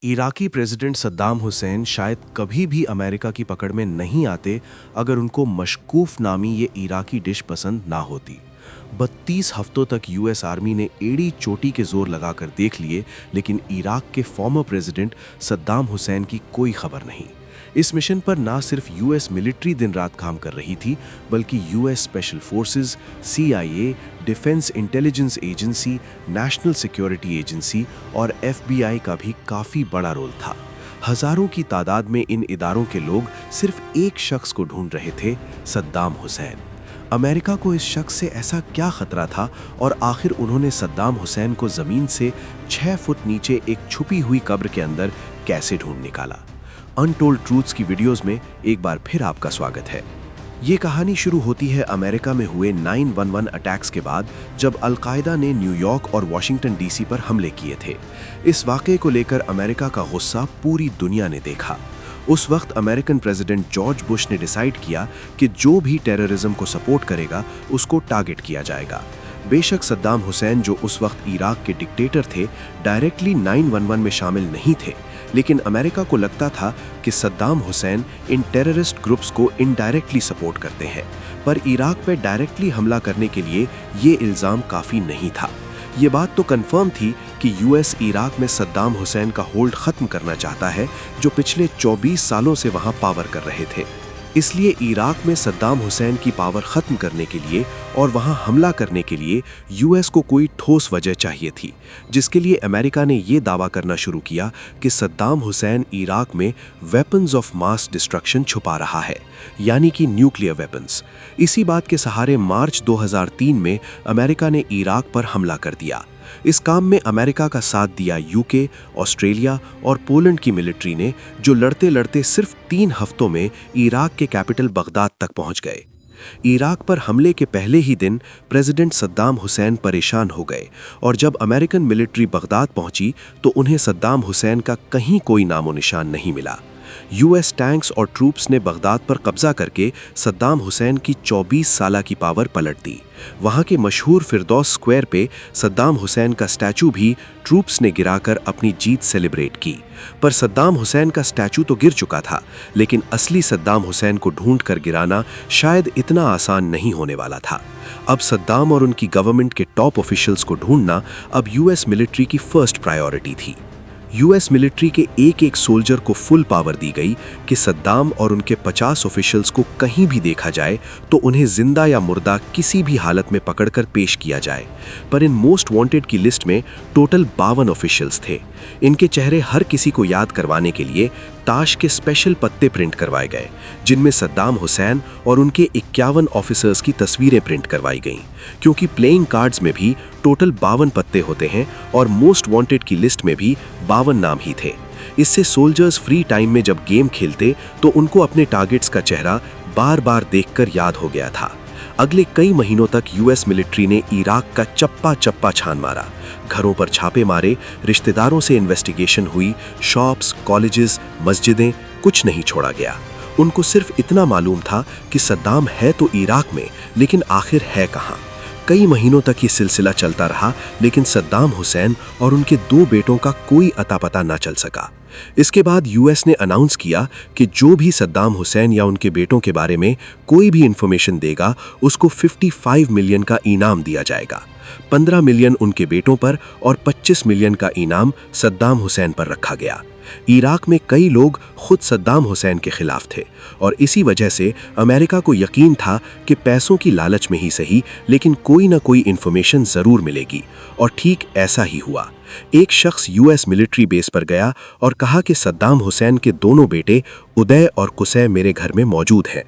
Iraqi president Saddam Hussain शायद कभी भी अमेरिका की पकड़ में नहीं आते अगर उनको मशकूफ नामी ये इराकी डिश पसंद ना होती। 32 हफ्तों तक यूएस आर्मी ने एड़ी चोटी के जोर लगाकर देख लिए, लेकिन इराक के फॉर्मर प्रेसिडेंट सद्दाम हुसैन की कोई खबर नहीं। इस मिशन पर ना सिर्फ यूएस मिलिट्री दिन रात काम कर रही थी, बल्कि US special forces, CIA, defence intelligence agency, national security agency और FBI का भी काफी बड़ा रोल था। हजारों की तादाद में इन इदारों के लोग सिर्फ एक शख्स को ढूंढ रहे थे, सद्दाम हुसैन। अमेरिका को इस शख्स से ऐसा क्या खतरा था और आखिर उन्होंने सद्दाम हुसैन को जमीन से 6 फुट नीचे एक छुपी हुई कब्र के अंदर कैसे ढूंढ निकाला? अनटोल्ड ट्रूथ्स की वीडियोस में एक बार फिर आपका स्वागत है। ये कहानी शुरू होती है अमेरिका में हुए 9/11 अटैक्स के बाद, जब अलकायदा ने न्यूयॉर्क और वॉशिंगटन DC पर हमले किए थे। इस वाक़े को लेकर अमेरिका का गुस्सा पूरी दुनिया ने देखा। उस वक्त अमेरिकन प्रेसिडेंट जॉर्ज बुश ने डिसाइड किया कि जो भी टेररिज्म को सपोर्ट करेगा उसको टारगेट किया जाएगा। बेशक सद्दाम हुसैन, जो उस वक्त इराक के डिक्टेटर थे, डायरेक्टली 9/11 में शामिल नहीं थे, लेकिन अमेरिका को लगता था कि सद्दाम हुसैन इन टेररिस्ट ग्रुप्स को इनडायरेक्टली सपोर्ट करते हैं। पर इराक पर डायरेक्टली हमला करने के लिए ये इल्ज़ाम काफ़ी नहीं था। ये बात तो कंफर्म थी कि यूएस इराक में सद्दाम हुसैन का होल्ड ख़त्म करना चाहता है, जो पिछले 24 सालों से वहाँ पावर कर रहे थे। इसलिए इराक में सद्दाम हुसैन की पावर ख़त्म करने के लिए और वहाँ हमला करने के लिए यूएस को कोई ठोस वजह चाहिए थी, जिसके लिए अमेरिका ने ये दावा करना शुरू किया कि सद्दाम हुसैन इराक में वेपन्स ऑफ मास डिस्ट्रक्शन छुपा रहा है, यानी कि न्यूक्लियर वेपन्स। इसी बात के सहारे मार्च 2003 में अमेरिका ने इराक पर हमला कर दिया। इस काम में अमेरिका का साथ दिया यूके, ऑस्ट्रेलिया और पोलैंड की मिलिट्री ने, जो लड़ते लड़ते सिर्फ 3 हफ्तों में इराक के कैपिटल बगदाद तक पहुंच गए। इराक पर हमले के पहले ही दिन प्रेसिडेंट सद्दाम हुसैन परेशान हो गए और जब अमेरिकन मिलिट्री बगदाद पहुंची तो उन्हें सद्दाम हुसैन का कहीं कोई नामो निशान नहीं मिला। यूएस टैंक्स और ट्रूप्स ने बगदाद पर कब्जा करके सद्दाम हुसैन की 24 साल की पावर पलट दी। वहाँ के मशहूर फिरदौस स्क्वायर पे सद्दाम हुसैन का स्टैचू भी ट्रूप्स ने गिराकर अपनी जीत सेलिब्रेट की। पर सद्दाम हुसैन का स्टैचू तो गिर चुका था, लेकिन असली सद्दाम हुसैन को ढूंढ कर गिराना शायद इतना आसान नहीं होने वाला था। अब सद्दाम और उनकी गवर्नमेंट के टॉप ऑफिशियल्स को ढूंढना अब यूएस मिलिट्री की फर्स्ट प्रायोरिटी थी। यूएस मिलिट्री के एक सोल्जर को फुल पावर दी गई कि सद्दाम और उनके 50 ऑफिशियल्स को कहीं भी देखा जाए तो उन्हें जिंदा या मुर्दा किसी भी हालत में पकड़कर पेश किया जाए। पर इन मोस्ट वांटेड की लिस्ट में टोटल 52 ऑफिशियल्स थे। इनके चेहरे हर किसी को याद करवाने के लिए ताश के स्पेशल पत्ते प्रिंट करवाए गए, जिनमें सद्दाम हुसैन और उनके 51 ऑफिसर्स की तस्वीरें प्रिंट करवाई गईं, क्योंकि प्लेइंग कार्ड्स में भी टोटल 52 पत्ते होते हैं और मोस्ट वांटेड की लिस्ट में भी 52 नाम ही थे। इससे सोल्जर्स फ्री टाइम में जब गेम खेलते तो उनको अपने टारगेट्स का चेहरा बार बार देखकर याद हो गया था। अगले कई महीनों तक यूएस मिलिट्री ने इराक का चप्पा चप्पा छान मारा, घरों पर छापे मारे, रिश्तेदारों से इन्वेस्टिगेशन हुई, शॉप्स, कॉलेजेस, मस्जिदें, कुछ नहीं छोड़ा गया। उनको सिर्फ इतना मालूम था कि सद्दाम है तो इराक में, लेकिन आखिर है कहाँ। कई महीनों तक ये सिलसिला चलता रहा, लेकिन सद्दाम हुसैन और उनके 2 बेटों का कोई अता पता न चल सका। इसके बाद यूएस ने अनाउंस किया कि जो भी सद्दाम हुसैन या उनके बेटों के बारे में कोई भी इंफॉर्मेशन देगा, उसको 55 मिलियन का इनाम दिया जाएगा। 15 मिलियन उनके बेटों पर और 25 मिलियन का इनाम सद्दाम हुसैन पर रखा गया। इराक में कई लोग खुद सद्दाम हुसैन के खिलाफ थे और इसी वजह से अमेरिका को यकीन था कि पैसों की लालच में ही सही, लेकिन कोई ना कोई इंफॉर्मेशन जरूर मिलेगी। और ठीक ऐसा ही हुआ। एक शख्स यूएस मिलिट्री बेस पर गया और कहा कि सद्दाम हुसैन के दोनों बेटे उदय और कुसै मेरे घर में मौजूद हैं।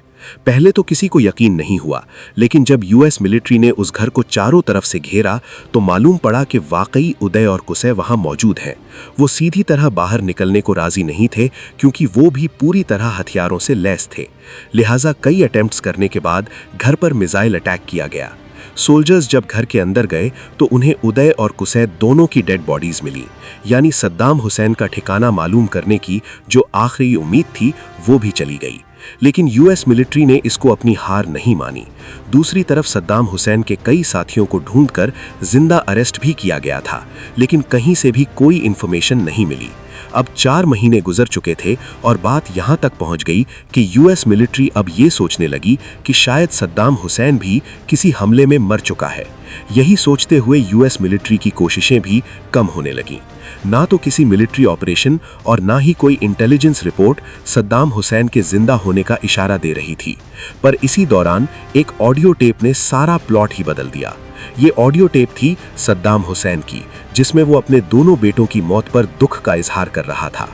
पहले तो किसी को यकीन नहीं हुआ, लेकिन जब यूएस मिलिट्री ने उस घर को चारों तरफ से घेरा तो मालूम पड़ा कि वाकई उदय और कुसै वहां मौजूद हैं। वो सीधी तरह बाहर निकलने को राजी नहीं थे, क्योंकि वो भी पूरी तरह हथियारों से लैस थे। लिहाजा कई अटेम्प्ट्स करने के बाद घर पर मिसाइल अटैक किया गया। सोल्जर्स जब घर के अंदर गए तो उन्हें उदय और कुसै दोनों की डेड बॉडीज मिली, यानी सद्दाम हुसैन का ठिकाना मालूम करने की जो आखिरी उम्मीद थी वो भी चली गई। लेकिन यूएस मिलिट्री ने इसको अपनी हार नहीं मानी। दूसरी तरफ सद्दाम हुसैन के कई साथियों को ढूंढकर जिंदा अरेस्ट भी किया गया था, लेकिन कहीं से भी कोई इंफॉर्मेशन नहीं मिली। अब 4 महीने गुजर चुके थे और बात यहां तक पहुंच गई कि यूएस मिलिट्री अब ये सोचने लगी कि शायद सद्दाम हुसैन भी किसी हमले में मर चुका है। यही सोचते हुए यूएस मिलिट्री की कोशिशें भी कम होने लगीं। ना तो किसी मिलिट्री ऑपरेशन और ना ही कोई इंटेलिजेंस रिपोर्ट सद्दाम हुसैन के जिंदा होने का इशारा दे रही थी। पर इसी दौरान एक ऑडियो टेप ने सारा प्लॉट ही बदल दिया। ये ऑडियो टेप थी सद्दाम हुसैन की, जिसमें वो अपने दोनों बेटों की मौत पर दुख का इजहार कर रहा था।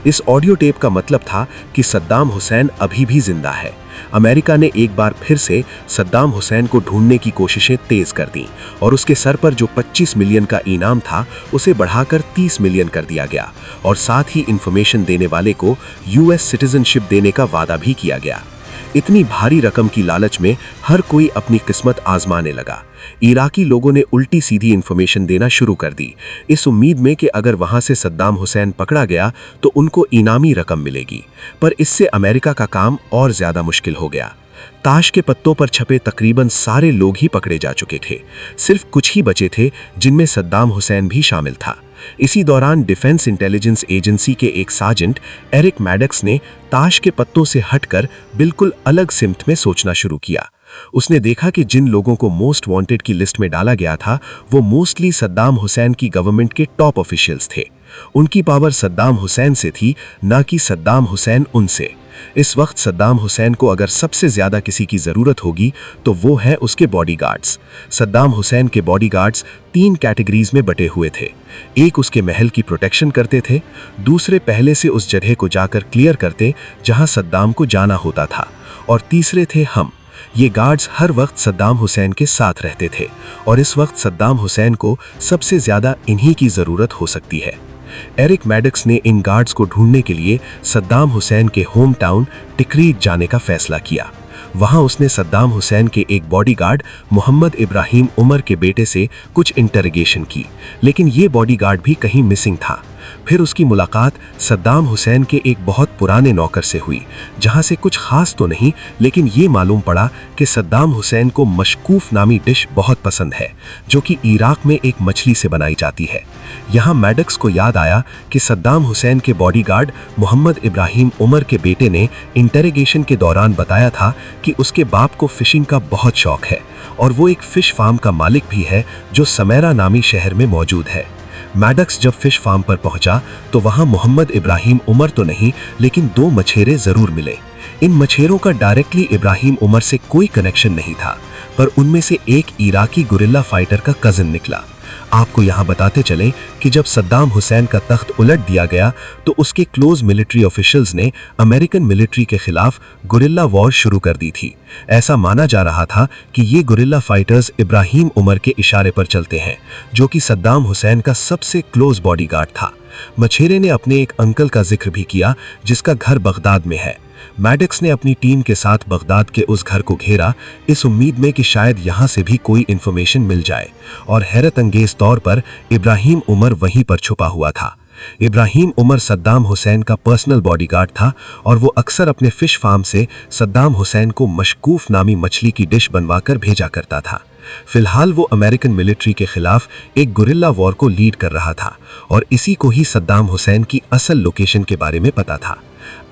इस ऑडियो टेप का मतलब था कि सद्दाम हुसैन अभी भी जिंदा है। अमेरिका ने एक बार फिर से सद्दाम हुसैन को ढूंढने की कोशिशें तेज कर दी और उसके सर पर जो 25 मिलियन का इनाम था उसे बढ़ाकर 30 मिलियन कर दिया गया और साथ ही इंफॉर्मेशन देने वाले को यूएस सिटीजनशिप देने का वादा भी किया गया। इतनी भारी रकम की लालच में हर कोई अपनी किस्मत आजमाने लगा। इराकी लोगों ने उल्टी सीधी इंफॉर्मेशन देना शुरू कर दी, इस उम्मीद में कि अगर वहां से सद्दाम हुसैन पकड़ा गया तो उनको इनामी रकम मिलेगी। पर इससे अमेरिका का काम और ज्यादा मुश्किल हो गया। ताश के पत्तों पर छपे तकरीबन सारे लोग ही पकड़े जा चुके थे। सिर्फ कुछ ही बचे थे जिनमें सद्दाम हुसैन भी शामिल था। इसी दौरान डिफेंस इंटेलिजेंस एजेंसी के एक सार्जेंट एरिक मैडक्स ने ताश के पत्तों से हटकर बिल्कुल अलग सिमत में सोचना शुरू किया। उसने देखा कि जिन लोगों को मोस्ट वांटेड की लिस्ट में डाला गया था वो मोस्टली सद्दाम हुसैन की गवर्नमेंट के टॉप ऑफिशियल्स थे। उनकी पावर सद्दाम हुसैन से थी, ना कि सद्दाम हुसैन उनसे। इस वक्त सद्दाम हुसैन को अगर सबसे ज्यादा किसी की जरूरत होगी तो वो है उसके बॉडीगार्ड्स। सद्दाम हुसैन के बॉडीगार्ड्स 3 कैटेगरीज में बटे हुए थे। एक उसके महल की प्रोटेक्शन करते थे, दूसरे पहले से उस जगह को जाकर क्लियर करते जहां सद्दाम को जाना होता था, और तीसरे थे हम। ये गार्ड्स हर वक्त सद्दाम हुसैन के साथ रहते थे और इस वक्त सद्दाम हुसैन को सबसे ज्यादा इन्हीं की जरूरत हो सकती है। एरिक मैडक्स ने इन गार्ड्स को ढूंढने के लिए सद्दाम हुसैन के होम टाउन टिक्रीट जाने का फैसला किया। वहां उसने सद्दाम हुसैन के एक बॉडीगार्ड मोहम्मद इब्राहिम उमर के बेटे से कुछ इंटरोगेशन की, लेकिन ये बॉडीगार्ड भी कहीं मिसिंग था। फिर उसकी मुलाकात सद्दाम हुसैन के एक बहुत पुराने नौकर से हुई, जहां से कुछ खास तो नहीं, लेकिन ये मालूम पड़ा कि सद्दाम हुसैन को मशकूफ नामी डिश बहुत पसंद है, जो कि इराक में एक मछली से बनाई जाती है। यहाँ मैडक्स को याद आया कि सद्दाम हुसैन के बॉडीगार्ड मोहम्मद इब्राहिम उमर के बेटे ने इंटरोगेशन के दौरान बताया था कि उसके बाप को फिशिंग का बहुत शौक है और वो एक फिश फार्म का मालिक भी है जो समैरा नामी शहर में मौजूद है। मैडक्स जब फिश फार्म पर पहुंचा तो वहां मोहम्मद इब्राहिम उमर तो नहीं, लेकिन 2 मछेरे जरूर मिले। इन मछेरों का डायरेक्टली इब्राहिम उमर से कोई कनेक्शन नहीं था, पर उनमें से एक इराकी गुरिल्ला फाइटर का कजिन निकला। आपको यहाँ बताते चले कि जब सद्दाम हुसैन का तख्त उलट दिया गया तो उसके क्लोज मिलिट्री ऑफिशियल्स ने अमेरिकन मिलिट्री के खिलाफ गुरिल्ला वॉर शुरू कर दी थी। ऐसा माना जा रहा था कि ये गुरिल्ला फाइटर्स इब्राहिम उमर के इशारे पर चलते हैं, जो कि सद्दाम हुसैन का सबसे क्लोज बॉडीगार्ड था। मछेरे ने अपने एक अंकल का जिक्र भी किया जिसका घर बगदाद में है। मैडक्स ने अपनी टीम के साथ बगदाद के उस घर को घेरा, इस उम्मीद में कि शायद यहाँ से भी कोई इन्फॉर्मेशन मिल जाए, और हैरत अंगेज तौर पर इब्राहिम उमर वहीं पर छुपा हुआ था। इब्राहिम उमर सद्दाम हुसैन का पर्सनल बॉडीगार्ड था और वो अक्सर अपने फिश फार्म से सद्दाम हुसैन को मशकूफ नामी मछली की डिश बनवाकर भेजा करता था। फिलहाल वो अमेरिकन मिलिट्री के खिलाफ एक गुरिल्ला वॉर को लीड कर रहा था और इसी को ही सद्दाम हुसैन की असल लोकेशन के बारे में पता था।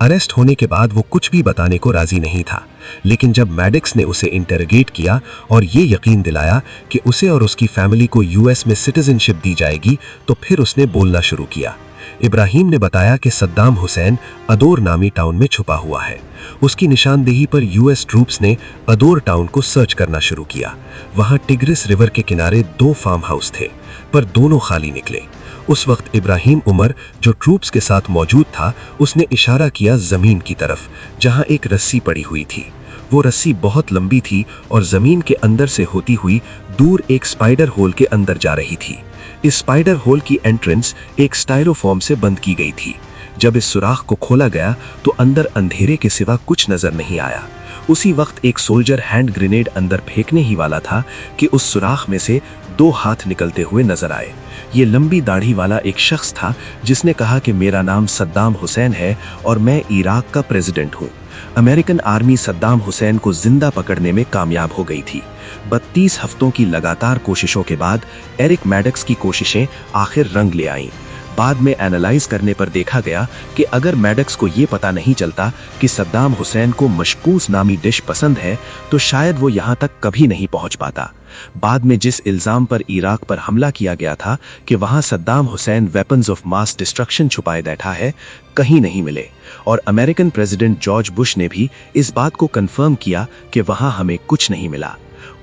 अरेस्ट होने के बाद वो कुछ भी बताने को राजी नहीं था, लेकिन जब मैडक्स ने उसे इंटरोगेट किया और ये यकीन दिलाया कि उसे और उसकी फैमिली को यूएस में सिटीजनशिप दी जाएगी, तो फिर उसने बोलना शुरू किया। इब्राहिम ने बताया कि सद्दाम हुसैन अदोर नामी टाउन में छुपा हुआ है। उसकी निशानदेही पर यूएस ट्रूप्स ने अदोर टाउन को सर्च करना शुरू किया। वहां टिग्रिस रिवर के किनारे 2 फार्म हाउस थे, पर दोनों खाली निकले। उस वक्त इब्राहिम उमर, जो ट्रूप्स के साथ मौजूद था, उसने इशारा किया जमीन की तरफ, जहां एक रस्सी पड़ी हुई थी। वो रस्सी बहुत लंबी थी और जमीन के अंदर से होती हुई दूर एक स्पाइडर होल के अंदर जा रही थी। इस स्पाइडर होल की एंट्रेंस एक स्टाइरोफॉर्म से बंद की गई थी। जब इस सुराख को खोला गया तो अंदर अंधेरे के सिवा कुछ नजर नहीं आया। उसी वक्त एक सोल्जर हैंड ग्रेनेड अंदर फेंकने ही वाला था कि उस सुराख में से 2 हाथ निकलते हुए नजर आए। ये लंबी दाढ़ी वाला एक शख्स था जिसने कहा कि मेरा नाम सद्दाम हुसैन है और मैं इराक का प्रेसिडेंट हूँ। अमेरिकन आर्मी सद्दाम हुसैन को जिंदा पकड़ने में कामयाब हो गई थी। 32 हफ्तों की लगातार कोशिशों के बाद एरिक मैडक्स की कोशिशें आखिर रंग ले आईं। बाद में एनालाइज करने पर देखा गया कि अगर मैडक्स को ये पता नहीं चलता कि सद्दाम हुसैन को मशकूस नामी डिश पसंद है तो शायद वो यहाँ तक कभी नहीं पहुँच पाता। बाद में जिस इल्जाम पर इराक पर हमला किया गया था कि वहां Saddam Hussain weapons of mass destruction छुपाए बैठा है, कहीं नहीं मिले। और अमेरिकन प्रेसिडेंट जॉर्ज बुश ने भी इस बात को कंफर्म किया कि वहां हमें कुछ नहीं मिला।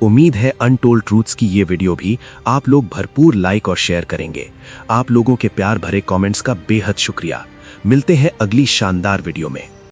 उम्मीद है अनटोल्ड ट्रूथ्स की ये वीडियो भी आप लोग भरपूर लाइक और शेयर करेंगे। आप लोगों के प्यार भरे कमेंट्स का बेहद शुक्रिया। मिलते हैं अगली शानदार वीडियो में।